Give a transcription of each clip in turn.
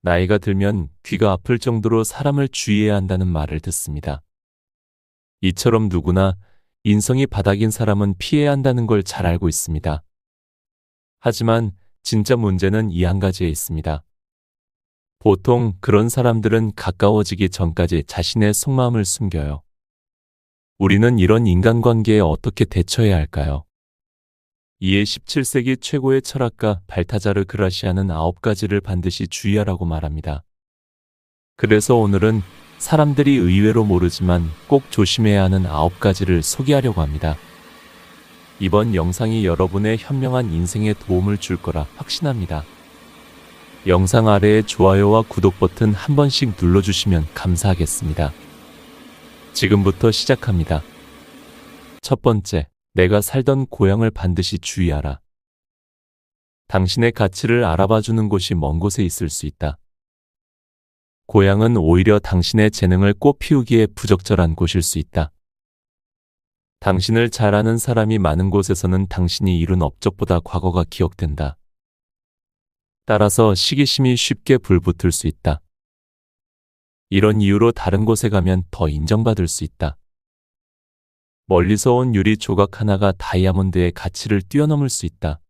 나이가 들면 귀가 아플 정도로 사람을 주의해야 한다는 말을 듣습니다. 이처럼 누구나 인성이 바닥인 사람은 피해야 한다는 걸 잘 알고 있습니다. 하지만 진짜 문제는 이 한 가지에 있습니다. 보통 그런 사람들은 가까워지기 전까지 자신의 속마음을 숨겨요. 우리는 이런 인간관계에 어떻게 대처해야 할까요? 이에 17세기 최고의 철학가 발타자르 그라시아는 9가지를 반드시 주의하라고 말합니다. 그래서 오늘은 사람들이 의외로 모르지만 꼭 조심해야 하는 9가지를 소개하려고 합니다. 이번 영상이 여러분의 현명한 인생에 도움을 줄 거라 확신합니다. 영상 아래에 좋아요와 구독 버튼 한 번씩 눌러주시면 감사하겠습니다. 지금부터 시작합니다. 첫 번째, 내가 살던 고향을 반드시 주의하라. 당신의 가치를 알아봐주는 곳이 먼 곳에 있을 수 있다. 고향은 오히려 당신의 재능을 꽃피우기에 부적절한 곳일 수 있다. 당신을 잘 아는 사람이 많은 곳에서는 당신이 이룬 업적보다 과거가 기억된다. 따라서 시기심이 쉽게 불붙을 수 있다. 이런 이유로 다른 곳에 가면 더 인정받을 수 있다. 멀리서 온 유리 조각 하나가 다이아몬드의 가치를 뛰어넘을 수 있다.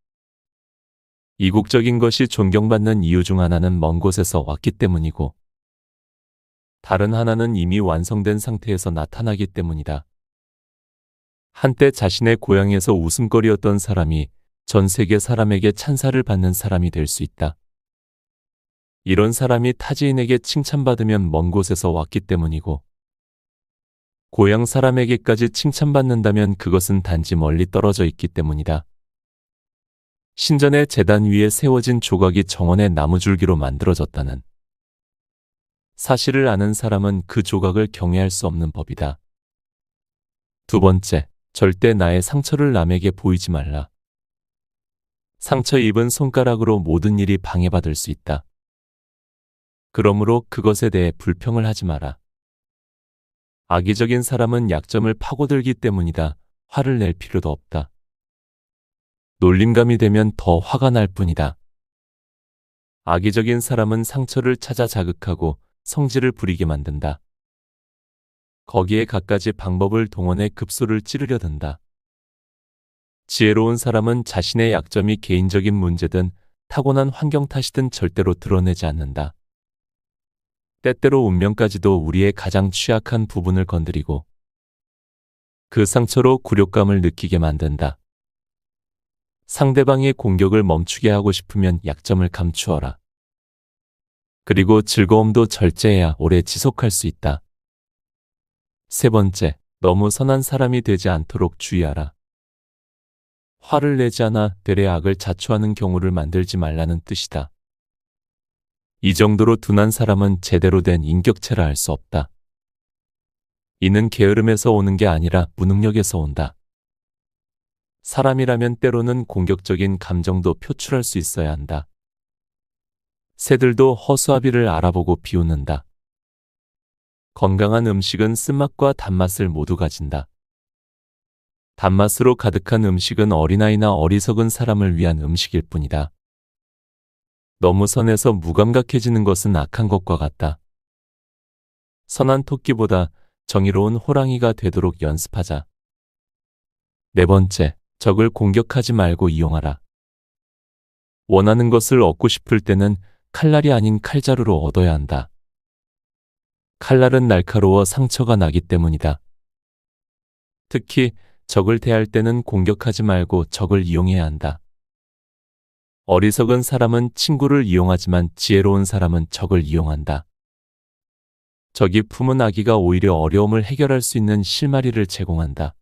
이국적인 것이 존경받는 이유 중 하나는 먼 곳에서 왔기 때문이고, 다른 하나는 이미 완성된 상태에서 나타나기 때문이다. 한때 자신의 고향에서 웃음거리였던 사람이 전 세계 사람에게 찬사를 받는 사람이 될 수 있다. 이런 사람이 타지인에게 칭찬받으면 먼 곳에서 왔기 때문이고, 고향 사람에게까지 칭찬받는다면 그것은 단지 멀리 떨어져 있기 때문이다. 신전의 제단 위에 세워진 조각이 정원의 나무줄기로 만들어졌다는 사실을 아는 사람은 그 조각을 경외할 수 없는 법이다. 두 번째, 절대 나의 상처를 남에게 보이지 말라. 상처 입은 손가락으로 모든 일이 방해받을 수 있다. 그러므로 그것에 대해 불평을 하지 마라. 악의적인 사람은 약점을 파고들기 때문이다. 화를 낼 필요도 없다. 놀림감이 되면 더 화가 날 뿐이다. 악의적인 사람은 상처를 찾아 자극하고 성질을 부리게 만든다. 거기에 갖가지 방법을 동원해 급소를 찌르려 든다. 지혜로운 사람은 자신의 약점이 개인적인 문제든 타고난 환경 탓이든 절대로 드러내지 않는다. 때때로 운명까지도 우리의 가장 취약한 부분을 건드리고 그 상처로 굴욕감을 느끼게 만든다. 상대방의 공격을 멈추게 하고 싶으면 약점을 감추어라. 그리고 즐거움도 절제해야 오래 지속할 수 있다. 세 번째, 너무 선한 사람이 되지 않도록 주의하라. 화를 내지 않아 되레 악을 자초하는 경우를 만들지 말라는 뜻이다. 이 정도로 둔한 사람은 제대로 된 인격체라 할 수 없다. 이는 게으름에서 오는 게 아니라 무능력에서 온다. 사람이라면 때로는 공격적인 감정도 표출할 수 있어야 한다. 새들도 허수아비를 알아보고 비웃는다. 건강한 음식은 쓴맛과 단맛을 모두 가진다. 단맛으로 가득한 음식은 어린아이나 어리석은 사람을 위한 음식일 뿐이다. 너무 선해서 무감각해지는 것은 악한 것과 같다. 선한 토끼보다 정의로운 호랑이가 되도록 연습하자. 네 번째, 적을 공격하지 말고 이용하라. 원하는 것을 얻고 싶을 때는 칼날이 아닌 칼자루로 얻어야 한다. 칼날은 날카로워 상처가 나기 때문이다. 특히 적을 대할 때는 공격하지 말고 적을 이용해야 한다. 어리석은 사람은 친구를 이용하지만 지혜로운 사람은 적을 이용한다. 적이 품은 악의가 오히려 어려움을 해결할 수 있는 실마리를 제공한다.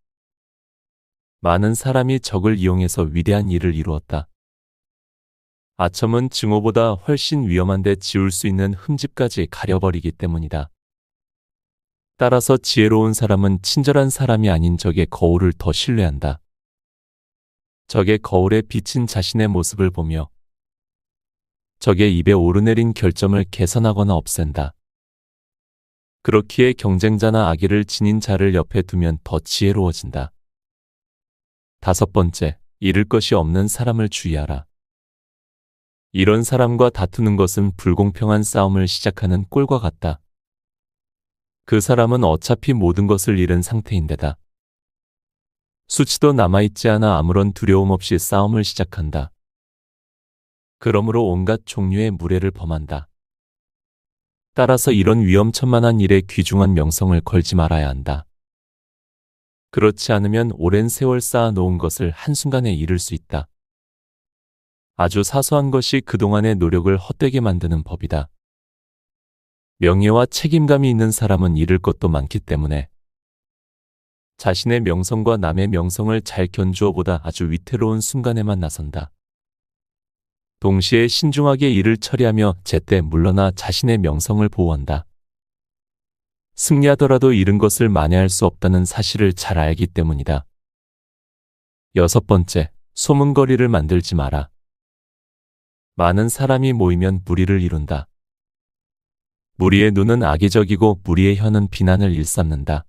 많은 사람이 적을 이용해서 위대한 일을 이루었다. 아첨은 증오보다 훨씬 위험한데 지울 수 있는 흠집까지 가려버리기 때문이다. 따라서 지혜로운 사람은 친절한 사람이 아닌 적의 거울을 더 신뢰한다. 적의 거울에 비친 자신의 모습을 보며 적의 입에 오르내린 결점을 개선하거나 없앤다. 그렇기에 경쟁자나 악의를 지닌 자를 옆에 두면 더 지혜로워진다. 다섯 번째, 잃을 것이 없는 사람을 주의하라. 이런 사람과 다투는 것은 불공평한 싸움을 시작하는 꼴과 같다. 그 사람은 어차피 모든 것을 잃은 상태인데다 수치도 남아있지 않아 아무런 두려움 없이 싸움을 시작한다. 그러므로 온갖 종류의 무례를 범한다. 따라서 이런 위험천만한 일에 귀중한 명성을 걸지 말아야 한다. 그렇지 않으면 오랜 세월 쌓아 놓은 것을 한순간에 잃을 수 있다. 아주 사소한 것이 그동안의 노력을 헛되게 만드는 법이다. 명예와 책임감이 있는 사람은 잃을 것도 많기 때문에 자신의 명성과 남의 명성을 잘 견주어 보다 아주 위태로운 순간에만 나선다. 동시에 신중하게 일을 처리하며 제때 물러나 자신의 명성을 보호한다. 승리하더라도 잃은 것을 만회할 수 없다는 사실을 잘 알기 때문이다. 6번째, 소문거리를 만들지 마라. 많은 사람이 모이면 무리를 이룬다. 무리의 눈은 악의적이고 무리의 혀는 비난을 일삼는다.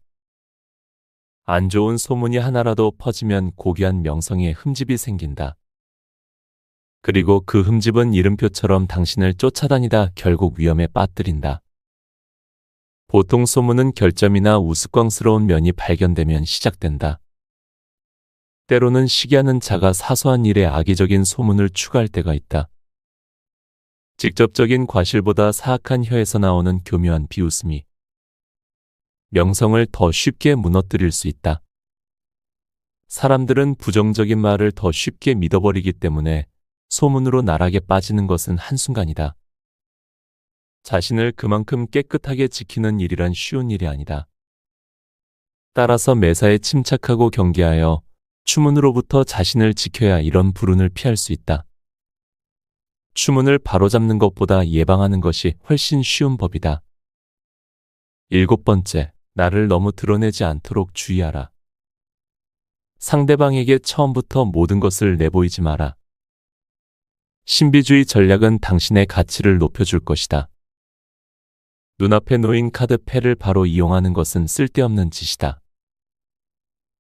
안 좋은 소문이 하나라도 퍼지면 고귀한 명성에 흠집이 생긴다. 그리고 그 흠집은 이름표처럼 당신을 쫓아다니다 결국 위험에 빠뜨린다. 보통 소문은 결점이나 우스꽝스러운 면이 발견되면 시작된다. 때로는 시기하는 자가 사소한 일에 악의적인 소문을 추가할 때가 있다. 직접적인 과실보다 사악한 혀에서 나오는 교묘한 비웃음이 명성을 더 쉽게 무너뜨릴 수 있다. 사람들은 부정적인 말을 더 쉽게 믿어버리기 때문에 소문으로 나락에 빠지는 것은 한순간이다. 자신을 그만큼 깨끗하게 지키는 일이란 쉬운 일이 아니다. 따라서 매사에 침착하고 경계하여 추문으로부터 자신을 지켜야 이런 불운을 피할 수 있다. 추문을 바로잡는 것보다 예방하는 것이 훨씬 쉬운 법이다. 7번째, 나를 너무 드러내지 않도록 주의하라. 상대방에게 처음부터 모든 것을 내보이지 마라. 신비주의 전략은 당신의 가치를 높여줄 것이다. 눈앞에 놓인 카드 패를 바로 이용하는 것은 쓸데없는 짓이다.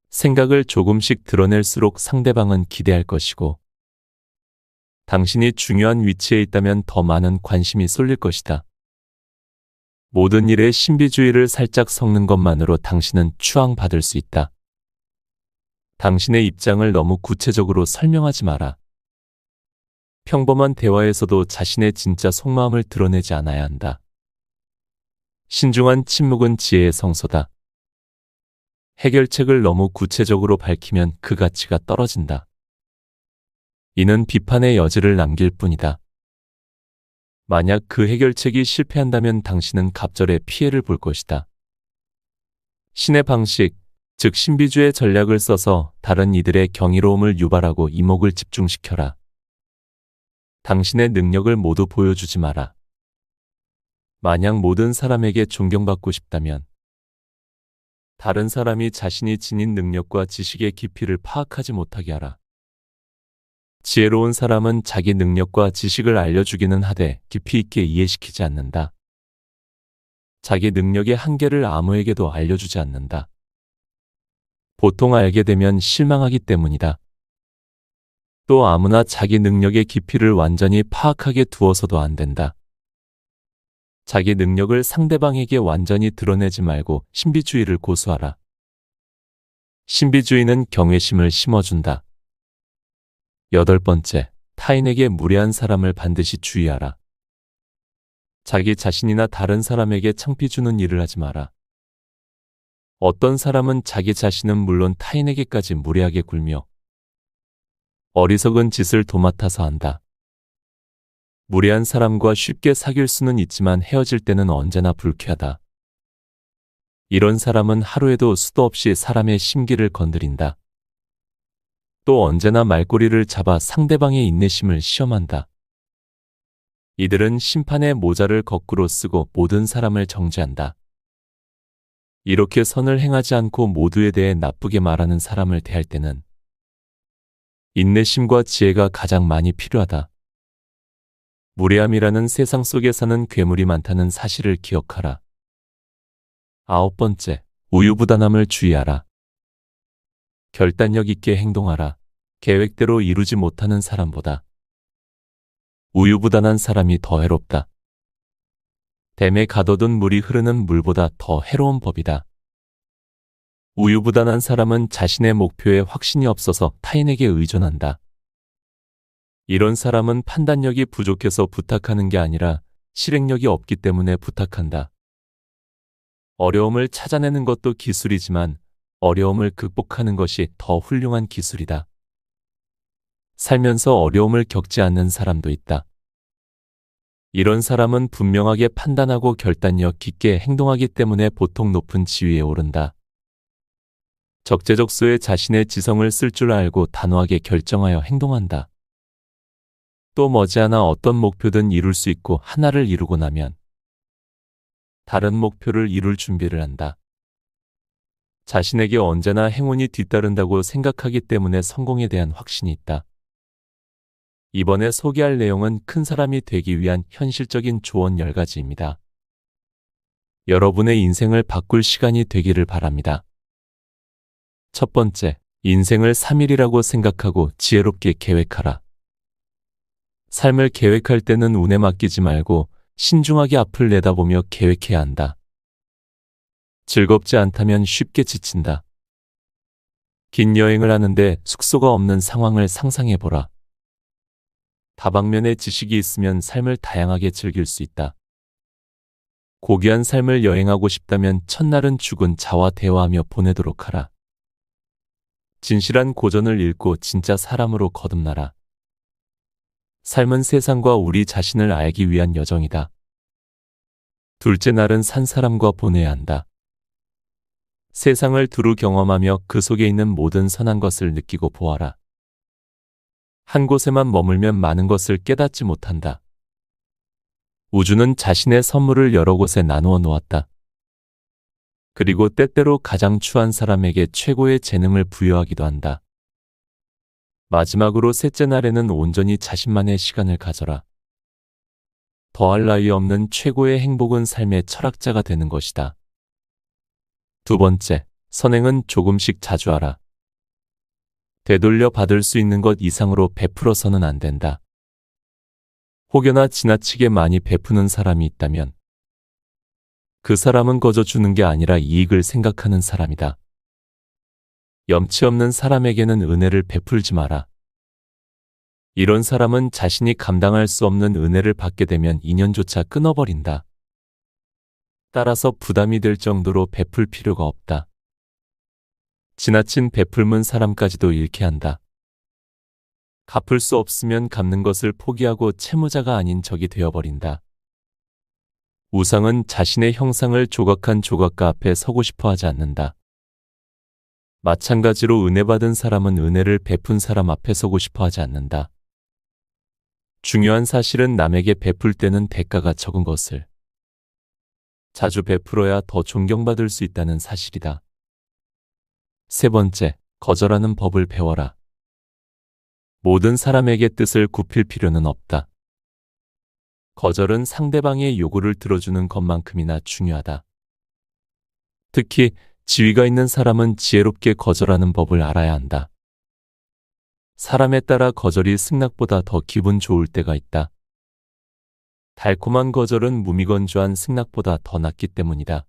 생각을 조금씩 드러낼수록 상대방은 기대할 것이고 당신이 중요한 위치에 있다면 더 많은 관심이 쏠릴 것이다. 모든 일에 신비주의를 살짝 섞는 것만으로 당신은 추앙받을 수 있다. 당신의 입장을 너무 구체적으로 설명하지 마라. 평범한 대화에서도 자신의 진짜 속마음을 드러내지 않아야 한다. 신중한 침묵은 지혜의 성소다. 해결책을 너무 구체적으로 밝히면 그 가치가 떨어진다. 이는 비판의 여지를 남길 뿐이다. 만약 그 해결책이 실패한다면 당신은 갑절의 피해를 볼 것이다. 신의 방식, 즉 신비주의 전략을 써서 다른 이들의 경이로움을 유발하고 이목을 집중시켜라. 당신의 능력을 모두 보여주지 마라. 만약 모든 사람에게 존경받고 싶다면 다른 사람이 자신이 지닌 능력과 지식의 깊이를 파악하지 못하게 하라. 지혜로운 사람은 자기 능력과 지식을 알려주기는 하되 깊이 있게 이해시키지 않는다. 자기 능력의 한계를 아무에게도 알려주지 않는다. 보통 알게 되면 실망하기 때문이다. 또 아무나 자기 능력의 깊이를 완전히 파악하게 두어서도 안 된다. 자기 능력을 상대방에게 완전히 드러내지 말고 신비주의를 고수하라. 신비주의는 경외심을 심어준다. 8번째, 타인에게 무례한 사람을 반드시 주의하라. 자기 자신이나 다른 사람에게 창피 주는 일을 하지 마라. 어떤 사람은 자기 자신은 물론 타인에게까지 무례하게 굴며 어리석은 짓을 도맡아서 한다. 무례한 사람과 쉽게 사귈 수는 있지만 헤어질 때는 언제나 불쾌하다. 이런 사람은 하루에도 수도 없이 사람의 심기를 건드린다. 또 언제나 말꼬리를 잡아 상대방의 인내심을 시험한다. 이들은 심판의 모자를 거꾸로 쓰고 모든 사람을 정죄한다. 이렇게 선을 행하지 않고 모두에 대해 나쁘게 말하는 사람을 대할 때는 인내심과 지혜가 가장 많이 필요하다. 무례함이라는 세상 속에 사는 괴물이 많다는 사실을 기억하라. 9번째, 우유부단함을 주의하라. 결단력 있게 행동하라. 계획대로 이루지 못하는 사람보다 우유부단한 사람이 더 해롭다. 댐에 가둬둔 물이 흐르는 물보다 더 해로운 법이다. 우유부단한 사람은 자신의 목표에 확신이 없어서 타인에게 의존한다. 이런 사람은 판단력이 부족해서 부탁하는 게 아니라 실행력이 없기 때문에 부탁한다. 어려움을 찾아내는 것도 기술이지만 어려움을 극복하는 것이 더 훌륭한 기술이다. 살면서 어려움을 겪지 않는 사람도 있다. 이런 사람은 분명하게 판단하고 결단력 깊게 행동하기 때문에 보통 높은 지위에 오른다. 적재적소에 자신의 지성을 쓸 줄 알고 단호하게 결정하여 행동한다. 또 머지않아 어떤 목표든 이룰 수 있고 하나를 이루고 나면 다른 목표를 이룰 준비를 한다. 자신에게 언제나 행운이 뒤따른다고 생각하기 때문에 성공에 대한 확신이 있다. 이번에 소개할 내용은 큰 사람이 되기 위한 현실적인 조언 10가지입니다. 여러분의 인생을 바꿀 시간이 되기를 바랍니다. 첫 번째, 인생을 3일이라고 생각하고 지혜롭게 계획하라. 삶을 계획할 때는 운에 맡기지 말고 신중하게 앞을 내다보며 계획해야 한다. 즐겁지 않다면 쉽게 지친다. 긴 여행을 하는데 숙소가 없는 상황을 상상해보라. 다방면의 지식이 있으면 삶을 다양하게 즐길 수 있다. 고귀한 삶을 여행하고 싶다면 첫날은 죽은 자와 대화하며 보내도록 하라. 진실한 고전을 읽고 진짜 사람으로 거듭나라. 삶은 세상과 우리 자신을 알기 위한 여정이다. 둘째 날은 산 사람과 보내야 한다. 세상을 두루 경험하며 그 속에 있는 모든 선한 것을 느끼고 보아라. 한 곳에만 머물면 많은 것을 깨닫지 못한다. 우주는 자신의 선물을 여러 곳에 나누어 놓았다. 그리고 때때로 가장 추한 사람에게 최고의 재능을 부여하기도 한다. 마지막으로 셋째 날에는 온전히 자신만의 시간을 가져라. 더할 나위 없는 최고의 행복은 삶의 철학자가 되는 것이다. 두 번째, 선행은 조금씩 자주 하라. 되돌려 받을 수 있는 것 이상으로 베풀어서는 안 된다. 혹여나 지나치게 많이 베푸는 사람이 있다면 그 사람은 거저 주는 게 아니라 이익을 생각하는 사람이다. 염치 없는 사람에게는 은혜를 베풀지 마라. 이런 사람은 자신이 감당할 수 없는 은혜를 받게 되면 인연조차 끊어버린다. 따라서 부담이 될 정도로 베풀 필요가 없다. 지나친 베풀문 사람까지도 잃게 한다. 갚을 수 없으면 갚는 것을 포기하고 채무자가 아닌 적이 되어버린다. 우상은 자신의 형상을 조각한 조각가 앞에 서고 싶어 하지 않는다. 마찬가지로 은혜 받은 사람은 은혜를 베푼 사람 앞에 서고 싶어 하지 않는다. 중요한 사실은 남에게 베풀 때는 대가가 적은 것을 자주 베풀어야 더 존경받을 수 있다는 사실이다. 세 번째, 거절하는 법을 배워라. 모든 사람에게 뜻을 굽힐 필요는 없다. 거절은 상대방의 요구를 들어주는 것만큼이나 중요하다. 특히 지위가 있는 사람은 지혜롭게 거절하는 법을 알아야 한다. 사람에 따라 거절이 승낙보다 더 기분 좋을 때가 있다. 달콤한 거절은 무미건조한 승낙보다 더 낫기 때문이다.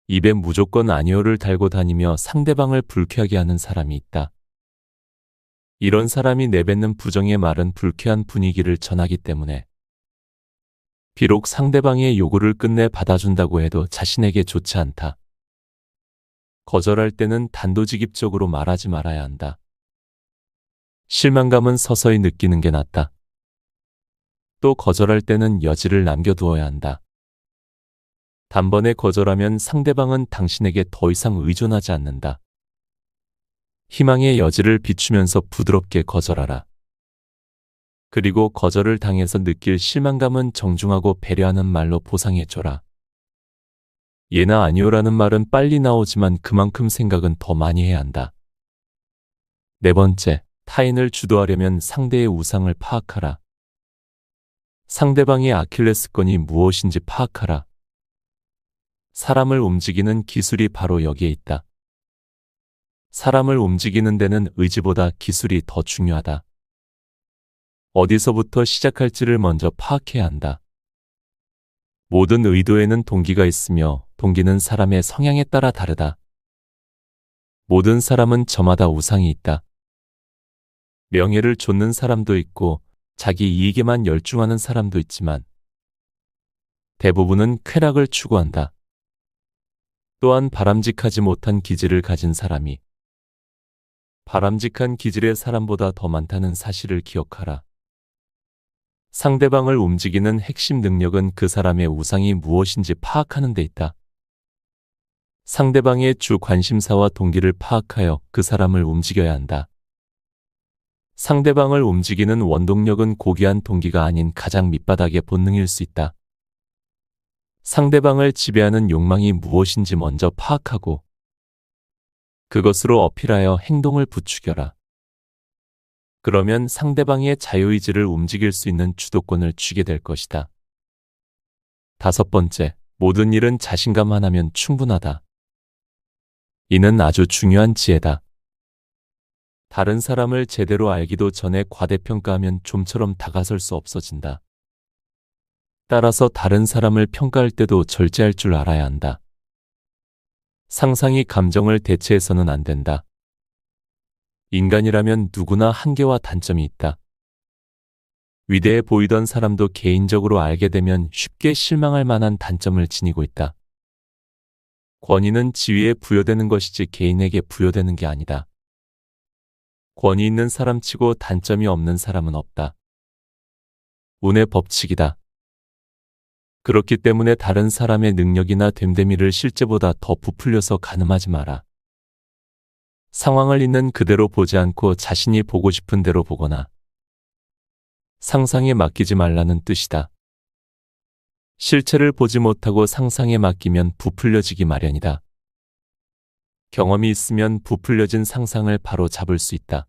입에 무조건 아니오를 달고 다니며 상대방을 불쾌하게 하는 사람이 있다. 이런 사람이 내뱉는 부정의 말은 불쾌한 분위기를 전하기 때문에 비록 상대방의 요구를 끝내 받아준다고 해도 자신에게 좋지 않다. 거절할 때는 단도직입적으로 말하지 말아야 한다. 실망감은 서서히 느끼는 게 낫다. 또 거절할 때는 여지를 남겨두어야 한다. 단번에 거절하면 상대방은 당신에게 더 이상 의존하지 않는다. 희망의 여지를 비추면서 부드럽게 거절하라. 그리고 거절을 당해서 느낄 실망감은 정중하고 배려하는 말로 보상해줘라. 예나 아니오라는 말은 빨리 나오지만 그만큼 생각은 더 많이 해야 한다. 네 번째, 타인을 주도하려면 상대의 우상을 파악하라. 상대방의 아킬레스건이 무엇인지 파악하라. 사람을 움직이는 기술이 바로 여기에 있다. 사람을 움직이는 데는 의지보다 기술이 더 중요하다. 어디서부터 시작할지를 먼저 파악해야 한다. 모든 의도에는 동기가 있으며 동기는 사람의 성향에 따라 다르다. 모든 사람은 저마다 우상이 있다. 명예를 좇는 사람도 있고 자기 이익에만 열중하는 사람도 있지만 대부분은 쾌락을 추구한다. 또한 바람직하지 못한 기질을 가진 사람이 바람직한 기질의 사람보다 더 많다는 사실을 기억하라. 상대방을 움직이는 핵심 능력은 그 사람의 우상이 무엇인지 파악하는 데 있다. 상대방의 주 관심사와 동기를 파악하여 그 사람을 움직여야 한다. 상대방을 움직이는 원동력은 고귀한 동기가 아닌 가장 밑바닥의 본능일 수 있다. 상대방을 지배하는 욕망이 무엇인지 먼저 파악하고 그것으로 어필하여 행동을 부추겨라. 그러면 상대방의 자유의지를 움직일 수 있는 주도권을 쥐게 될 것이다. 5번째, 모든 일은 자신감 하나면 충분하다. 이는 아주 중요한 지혜다. 다른 사람을 제대로 알기도 전에 과대평가하면 좀처럼 다가설 수 없어진다. 따라서 다른 사람을 평가할 때도 절제할 줄 알아야 한다. 상상이 감정을 대체해서는 안 된다. 인간이라면 누구나 한계와 단점이 있다. 위대해 보이던 사람도 개인적으로 알게 되면 쉽게 실망할 만한 단점을 지니고 있다. 권위는 지위에 부여되는 것이지 개인에게 부여되는 게 아니다. 권위 있는 사람치고 단점이 없는 사람은 없다. 운의 법칙이다. 그렇기 때문에 다른 사람의 능력이나 됨됨이를 실제보다 더 부풀려서 가늠하지 마라. 상황을 있는 그대로 보지 않고 자신이 보고 싶은 대로 보거나 상상에 맡기지 말라는 뜻이다. 실체를 보지 못하고 상상에 맡기면 부풀려지기 마련이다. 경험이 있으면 부풀려진 상상을 바로 잡을 수 있다.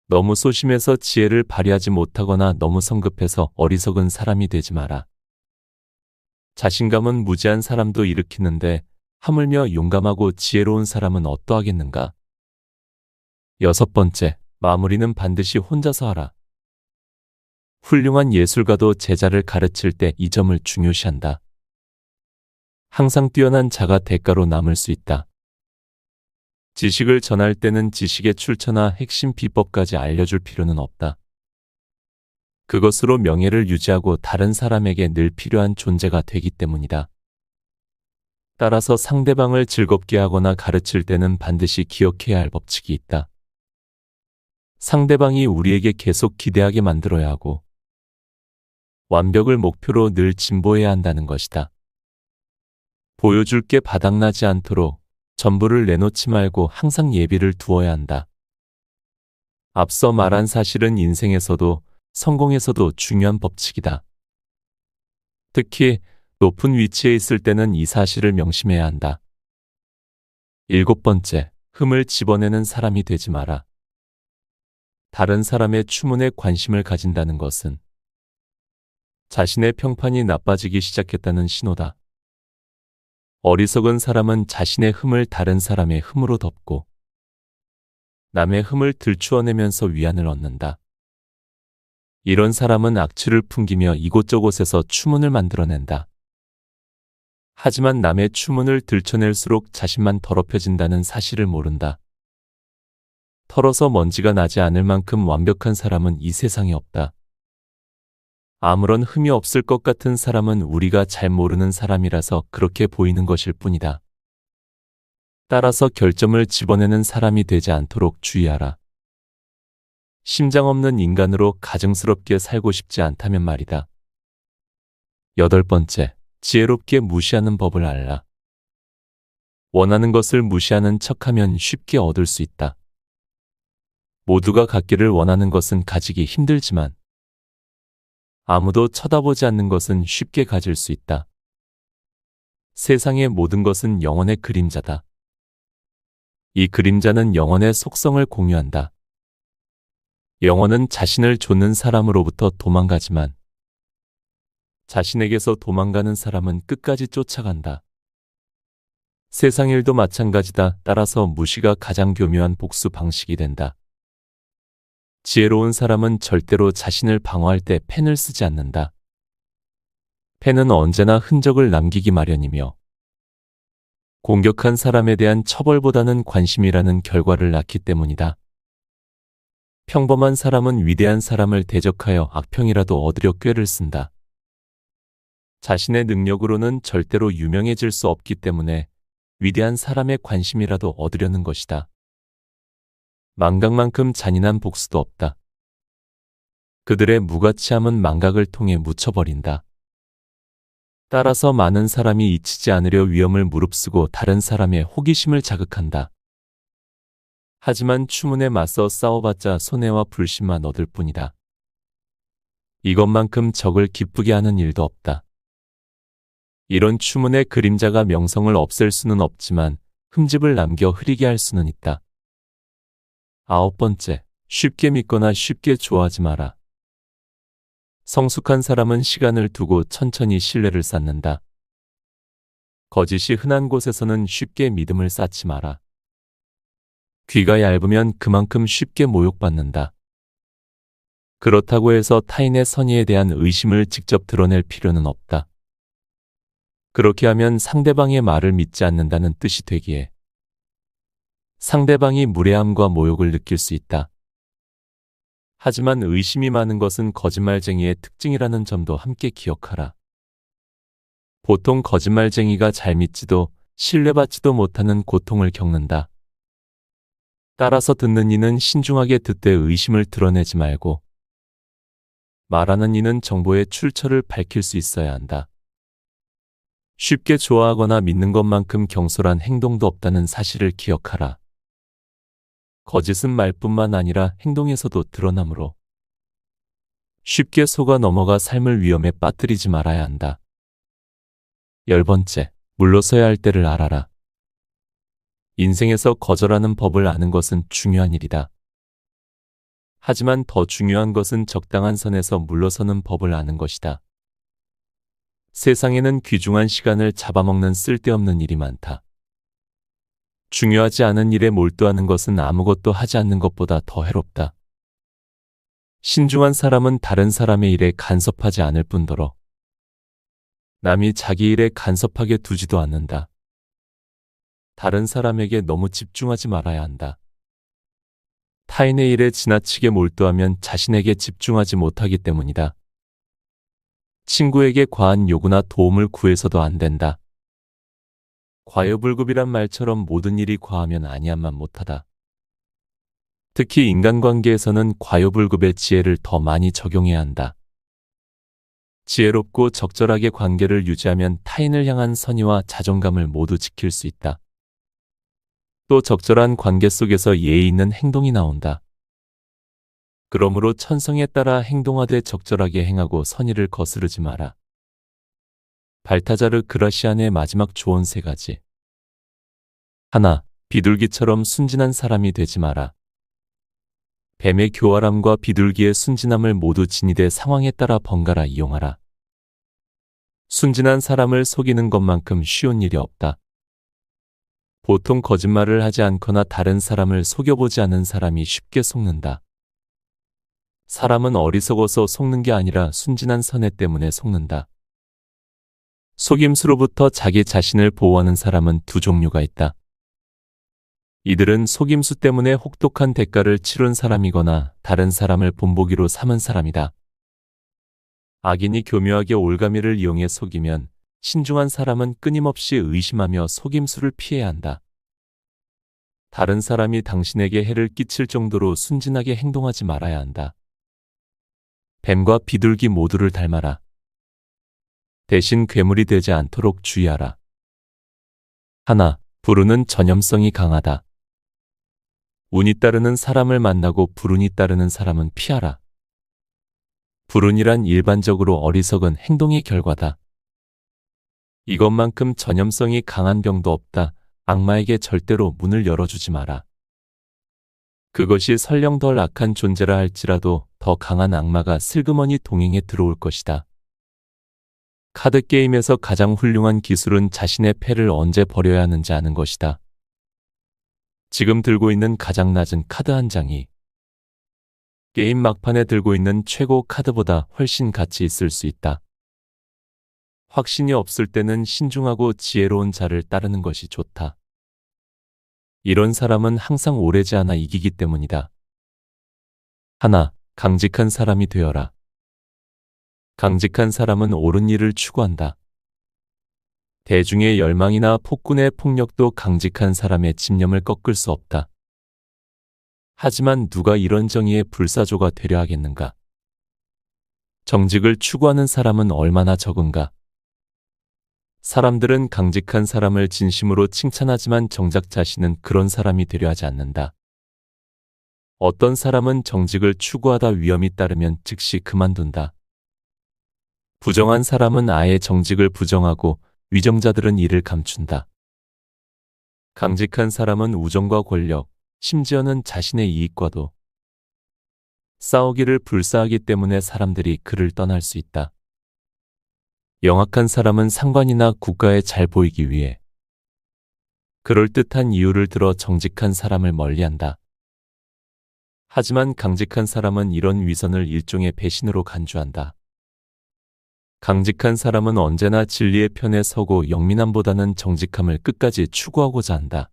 너무 소심해서 지혜를 발휘하지 못하거나 너무 성급해서 어리석은 사람이 되지 마라. 자신감은 무지한 사람도 일으키는데 하물며 용감하고 지혜로운 사람은 어떠하겠는가? 6번째, 마무리는 반드시 혼자서 하라. 훌륭한 예술가도 제자를 가르칠 때 이 점을 중요시한다. 항상 뛰어난 자가 대가로 남을 수 있다. 지식을 전할 때는 지식의 출처나 핵심 비법까지 알려줄 필요는 없다. 그것으로 명예를 유지하고 다른 사람에게 늘 필요한 존재가 되기 때문이다. 따라서 상대방을 즐겁게 하거나 가르칠 때는 반드시 기억해야 할 법칙이 있다. 상대방이 우리에게 계속 기대하게 만들어야 하고 완벽을 목표로 늘 진보해야 한다는 것이다. 보여줄 게 바닥나지 않도록 전부를 내놓지 말고 항상 예비를 두어야 한다. 앞서 말한 사실은 인생에서도 성공에서도 중요한 법칙이다. 특히 높은 위치에 있을 때는 이 사실을 명심해야 한다. 7번째, 흠을 집어내는 사람이 되지 마라. 다른 사람의 추문에 관심을 가진다는 것은 자신의 평판이 나빠지기 시작했다는 신호다. 어리석은 사람은 자신의 흠을 다른 사람의 흠으로 덮고 남의 흠을 들추어내면서 위안을 얻는다. 이런 사람은 악취를 풍기며 이곳저곳에서 추문을 만들어낸다. 하지만 남의 추문을 들춰낼수록 자신만 더럽혀진다는 사실을 모른다. 털어서 먼지가 나지 않을 만큼 완벽한 사람은 이 세상에 없다. 아무런 흠이 없을 것 같은 사람은 우리가 잘 모르는 사람이라서 그렇게 보이는 것일 뿐이다. 따라서 결점을 집어내는 사람이 되지 않도록 주의하라. 심장 없는 인간으로 가증스럽게 살고 싶지 않다면 말이다. 8번째, 지혜롭게 무시하는 법을 알라. 원하는 것을 무시하는 척하면 쉽게 얻을 수 있다. 모두가 갖기를 원하는 것은 가지기 힘들지만 아무도 쳐다보지 않는 것은 쉽게 가질 수 있다. 세상의 모든 것은 영혼의 그림자다. 이 그림자는 영혼의 속성을 공유한다. 영혼은 자신을 좇는 사람으로부터 도망가지만 자신에게서 도망가는 사람은 끝까지 쫓아간다. 세상 일도 마찬가지다. 따라서 무시가 가장 교묘한 복수 방식이 된다. 지혜로운 사람은 절대로 자신을 방어할 때 펜을 쓰지 않는다. 펜은 언제나 흔적을 남기기 마련이며 공격한 사람에 대한 처벌보다는 관심이라는 결과를 낳기 때문이다. 평범한 사람은 위대한 사람을 대적하여 악평이라도 얻으려 꾀를 쓴다. 자신의 능력으로는 절대로 유명해질 수 없기 때문에 위대한 사람의 관심이라도 얻으려는 것이다. 망각만큼 잔인한 복수도 없다. 그들의 무가치함은 망각을 통해 묻혀버린다. 따라서 많은 사람이 잊히지 않으려 위험을 무릅쓰고 다른 사람의 호기심을 자극한다. 하지만 추문에 맞서 싸워봤자 손해와 불신만 얻을 뿐이다. 이것만큼 적을 기쁘게 하는 일도 없다. 이런 추문의 그림자가 명성을 없앨 수는 없지만 흠집을 남겨 흐리게 할 수는 있다. 9번째, 쉽게 믿거나 쉽게 좋아하지 마라. 성숙한 사람은 시간을 두고 천천히 신뢰를 쌓는다. 거짓이 흔한 곳에서는 쉽게 믿음을 쌓지 마라. 귀가 얇으면 그만큼 쉽게 모욕받는다. 그렇다고 해서 타인의 선의에 대한 의심을 직접 드러낼 필요는 없다. 그렇게 하면 상대방의 말을 믿지 않는다는 뜻이 되기에 상대방이 무례함과 모욕을 느낄 수 있다. 하지만 의심이 많은 것은 거짓말쟁이의 특징이라는 점도 함께 기억하라. 보통 거짓말쟁이가 잘 믿지도 신뢰받지도 못하는 고통을 겪는다. 따라서 듣는 이는 신중하게 듣되 의심을 드러내지 말고 말하는 이는 정보의 출처를 밝힐 수 있어야 한다. 쉽게 좋아하거나 믿는 것만큼 경솔한 행동도 없다는 사실을 기억하라. 거짓은 말뿐만 아니라 행동에서도 드러나므로 쉽게 속아 넘어가 삶을 위험에 빠뜨리지 말아야 한다. 10번째, 물러서야 할 때를 알아라. 인생에서 거절하는 법을 아는 것은 중요한 일이다. 하지만 더 중요한 것은 적당한 선에서 물러서는 법을 아는 것이다. 세상에는 귀중한 시간을 잡아먹는 쓸데없는 일이 많다. 중요하지 않은 일에 몰두하는 것은 아무것도 하지 않는 것보다 더 해롭다. 신중한 사람은 다른 사람의 일에 간섭하지 않을 뿐더러 남이 자기 일에 간섭하게 두지도 않는다. 다른 사람에게 너무 집중하지 말아야 한다. 타인의 일에 지나치게 몰두하면 자신에게 집중하지 못하기 때문이다. 친구에게 과한 요구나 도움을 구해서도 안 된다. 과유불급이란 말처럼 모든 일이 과하면 아니함만 못하다. 특히 인간관계에서는 과유불급의 지혜를 더 많이 적용해야 한다. 지혜롭고 적절하게 관계를 유지하면 타인을 향한 선의와 자존감을 모두 지킬 수 있다. 또 적절한 관계 속에서 예의 있는 행동이 나온다. 그러므로 천성에 따라 행동하되 적절하게 행하고 선의를 거스르지 마라. 발타자르 그라시안의 마지막 조언 3가지. 하나, 비둘기처럼 순진한 사람이 되지 마라. 뱀의 교활함과 비둘기의 순진함을 모두 진이되 상황에 따라 번갈아 이용하라. 순진한 사람을 속이는 것만큼 쉬운 일이 없다. 보통 거짓말을 하지 않거나 다른 사람을 속여보지 않은 사람이 쉽게 속는다. 사람은 어리석어서 속는 게 아니라 순진한 선해 때문에 속는다. 속임수로부터 자기 자신을 보호하는 사람은 두 종류가 있다. 이들은 속임수 때문에 혹독한 대가를 치른 사람이거나 다른 사람을 본보기로 삼은 사람이다. 악인이 교묘하게 올가미를 이용해 속이면 신중한 사람은 끊임없이 의심하며 속임수를 피해야 한다. 다른 사람이 당신에게 해를 끼칠 정도로 순진하게 행동하지 말아야 한다. 뱀과 비둘기 모두를 닮아라. 대신 괴물이 되지 않도록 주의하라. 하나, 불운은 전염성이 강하다. 운이 따르는 사람을 만나고 불운이 따르는 사람은 피하라. 불운이란 일반적으로 어리석은 행동의 결과다. 이것만큼 전염성이 강한 병도 없다. 악마에게 절대로 문을 열어주지 마라. 그것이 설령 덜 악한 존재라 할지라도 더 강한 악마가 슬그머니 동행해 들어올 것이다. 카드게임에서 가장 훌륭한 기술은 자신의 패를 언제 버려야 하는지 아는 것이다. 지금 들고 있는 가장 낮은 카드 한 장이 게임 막판에 들고 있는 최고 카드보다 훨씬 가치 있을 수 있다. 확신이 없을 때는 신중하고 지혜로운 자를 따르는 것이 좋다. 이런 사람은 항상 오래지 않아 이기기 때문이다. 하나, 강직한 사람이 되어라. 강직한 사람은 옳은 일을 추구한다. 대중의 열망이나 폭군의 폭력도 강직한 사람의 집념을 꺾을 수 없다. 하지만 누가 이런 정의의 불사조가 되려 하겠는가? 정직을 추구하는 사람은 얼마나 적은가? 사람들은 강직한 사람을 진심으로 칭찬하지만 정작 자신은 그런 사람이 되려 하지 않는다. 어떤 사람은 정직을 추구하다 위험이 따르면 즉시 그만둔다. 부정한 사람은 아예 정직을 부정하고 위정자들은 이를 감춘다. 강직한 사람은 우정과 권력, 심지어는 자신의 이익과도 싸우기를 불사하기 때문에 사람들이 그를 떠날 수 있다. 영악한 사람은 상관이나 국가에 잘 보이기 위해 그럴듯한 이유를 들어 정직한 사람을 멀리한다. 하지만 강직한 사람은 이런 위선을 일종의 배신으로 간주한다. 강직한 사람은 언제나 진리의 편에 서고 영민함보다는 정직함을 끝까지 추구하고자 한다.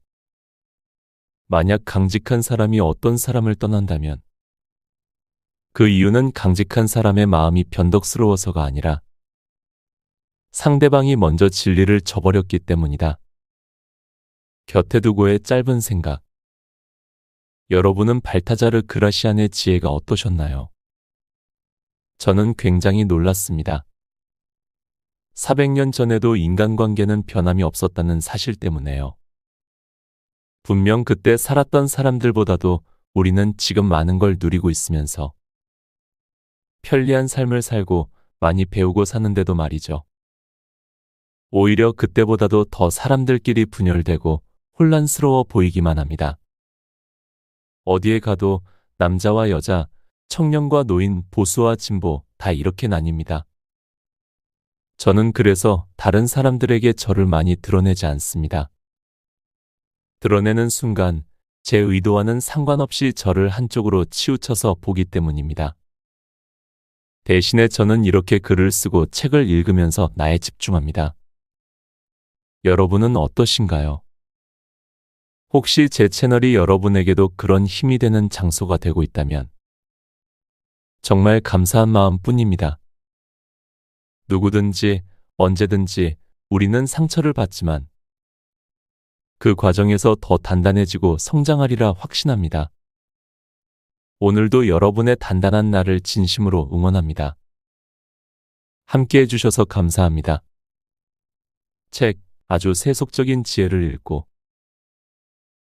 만약 강직한 사람이 어떤 사람을 떠난다면 그 이유는 강직한 사람의 마음이 변덕스러워서가 아니라 상대방이 먼저 진리를 저버렸기 때문이다. 곁에 두고의 짧은 생각. 여러분은 발타자르 그라시안의 지혜가 어떠셨나요? 저는 굉장히 놀랐습니다. 400년 전에도 인간관계는 변함이 없었다는 사실 때문에요. 분명 그때 살았던 사람들보다도 우리는 지금 많은 걸 누리고 있으면서 편리한 삶을 살고 많이 배우고 사는데도 말이죠. 오히려 그때보다도 더 사람들끼리 분열되고 혼란스러워 보이기만 합니다. 어디에 가도 남자와 여자, 청년과 노인, 보수와 진보 다 이렇게 나뉩니다. 저는 그래서 다른 사람들에게 저를 많이 드러내지 않습니다. 드러내는 순간 제 의도와는 상관없이 저를 한쪽으로 치우쳐서 보기 때문입니다. 대신에 저는 이렇게 글을 쓰고 책을 읽으면서 나에 집중합니다. 여러분은 어떠신가요? 혹시 제 채널이 여러분에게도 그런 힘이 되는 장소가 되고 있다면 정말 감사한 마음뿐입니다. 누구든지 언제든지 우리는 상처를 받지만 그 과정에서 더 단단해지고 성장하리라 확신합니다. 오늘도 여러분의 단단한 날을 진심으로 응원합니다. 함께 해주셔서 감사합니다. 책, 아주 세속적인 지혜를 읽고